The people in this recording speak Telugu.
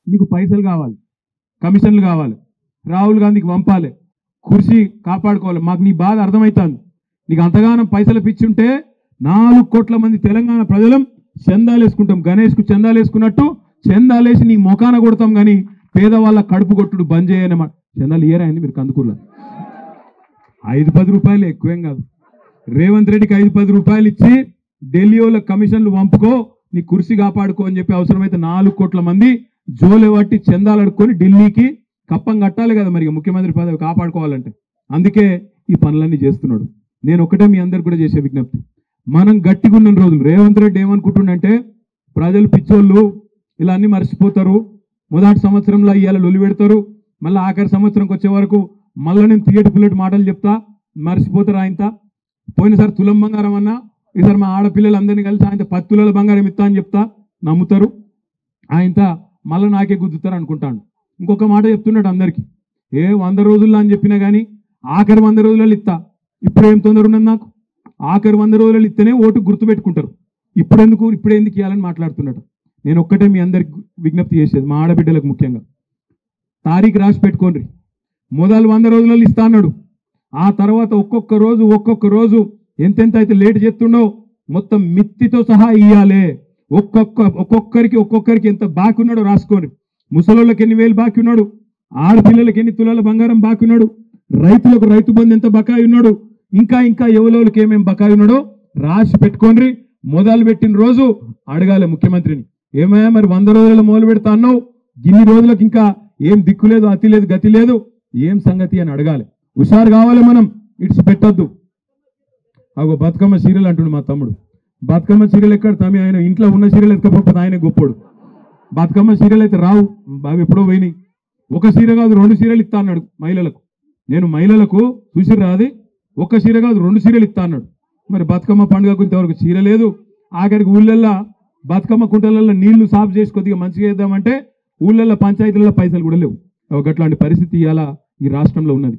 నీకు పైసలు కావాలి, కమిషన్లు కావాలి, రాహుల్ గాంధీకి పంపాలి, కుర్చీ కాపాడుకోవాలి. మాకు నీ బాధ అర్థమవుతుంది. నీకు అంతగానం పైసలు పిచ్చుంటే 4 కోట్ల మంది తెలంగాణ ప్రజలం చందాలు వేసుకుంటాం. గణేష్కు చందాలు వేసుకున్నట్టు చందాలేసి నీ మొఖాన కొడతాం. కానీ పేదవాళ్ళ కడుపు కొట్టుడు బంద్ చేయనమాట. చందాలు ఇయ్యరాయండి మీరు కందుకూరులో. 5-10 రూపాయలు ఎక్కువేం కాదు. రేవంత్ రెడ్డికి 5-10 రూపాయలు ఇచ్చి ఢిల్లీ వాళ్ళ కమిషన్లు పంపుకో, నీ కుర్చీ కాపాడుకో అని చెప్పి అవసరమైతే 4 కోట్ల మంది జోలే పట్టి చందాలు అడుక్కొని ఢిల్లీకి కప్పం కట్టాలి కదా మరి ముఖ్యమంత్రి పదవి కాపాడుకోవాలంటే. అందుకే ఈ పనులన్నీ చేస్తున్నాడు. నేను ఒకటే మీ అందరికి కూడా చేసే విజ్ఞప్తి, మనం గట్టిగా ఉన్న రోజులు రేవంత్ రెడ్డి ఏమనుకుంటుండంటే ప్రజలు పిచ్చోళ్ళు ఇలా అన్ని మర్చిపోతారు, మొదటి సంవత్సరంలో ఇవాళ లొలి పెడతారు, మళ్ళీ ఆఖరి సంవత్సరంకి వచ్చే వరకు మళ్ళీ నేను పుల్లెటి మాటలు చెప్తా, మర్చిపోతారు. ఆయనత పోయినసారి తులం బంగారం అన్నా, ఈసారి మా ఆడపిల్లలందరినీ కలిసి ఆయన 10 తులాల బంగారం ఇస్తా అని చెప్తా, నమ్ముతారు. ఆయనత మళ్ళీ నాకే గుద్దుతారు అనుకుంటాను. ఇంకొక మాట చెప్తున్నాడు అందరికీ, 100 రోజుల్లో అని చెప్పినా కానీ ఆఖరి 100 రోజులలో ఇస్తా. ఇప్పుడు ఏం తొందర ఉన్నది నాకు? ఆఖరి 100 రోజులలో ఇస్తేనే ఓటు గుర్తుపెట్టుకుంటారు. ఇప్పుడు ఎందుకు ఇవ్వాలని మాట్లాడుతున్నాడు. నేను ఒక్కటే మీ అందరికి విజ్ఞప్తి చేసేది, మా ఆడబిడ్డలకు ముఖ్యంగా తారీఖు రాసి పెట్టుకోండి. మొదలు 100 రోజులలో ఇస్తా అన్నాడు. ఆ తర్వాత ఒక్కొక్క రోజు ఎంతెంత అయితే లేట్ చేస్తుండో మొత్తం మిత్తితో సహా ఇయ్యాలి. ఒక్కొక్కరికి ఎంత బాకీ ఉన్నాడో రాసుకోండి. ముసలోళ్ళకి ఎన్ని వేలు బాకీ ఉన్నాడు, ఆడపిల్లలకి ఎన్ని తులాల బంగారం బాకీ ఉన్నాడు, రైతులకు రైతు బంధు ఎంత బకాయి ఉన్నాడు, ఇంకా ఎవరికి ఏమేమి బకాయి ఉన్నాడో రాసి పెట్టుకోండి. మొదలు పెట్టిన రోజు అడగాలి ముఖ్యమంత్రిని, ఏమయ్యా మరి 100 రోజులలో మొదలు పెడతా అన్నావు, ఇన్ని రోజులకు ఇంకా ఏం దిక్కు లేదు, అతి లేదు, గతి లేదు, ఏం సంగతి అని అడగాలి. హుషారు కావాలి, మనం ఇట్స్ పెట్టద్దు. అగో బతుకమ్మ సీరియల్ అంటుండు మా తమ్ముడు. బతుకమ్మ సీరియల్ ఎక్కడ తమ్మి? ఆయన ఇంట్లో ఉన్న సీరియల్ ఎత్తుకపోతే ఆయన గొప్పోడు. బతుకమ్మ సీరియల్ అయితే రావు, అవి ఎప్పుడో పోయినాయి. ఒక సీర కాదు 2 సీరియల్ ఇస్తా అన్నాడు మహిళలకు. నేను మహిళలకు చూసి రాది, ఒక సీర కాదు 2 సీరియల్ ఇస్తా అన్నాడు. మరి బతుకమ్మ పండుగకు ఇంతవరకు చీర లేదు. ఆఖరికి ఊళ్ళల్లో బతుకమ్మ కుంటలలో నీళ్లు సాఫ్ చేసి కొద్దిగా మంచిగా వేద్దామంటే ఊళ్ళల్లో పంచాయతీలలో పైసలు కూడా లేవు. అట్లాంటి పరిస్థితి ఇవాళ ఈ రాష్ట్రంలో ఉన్నది.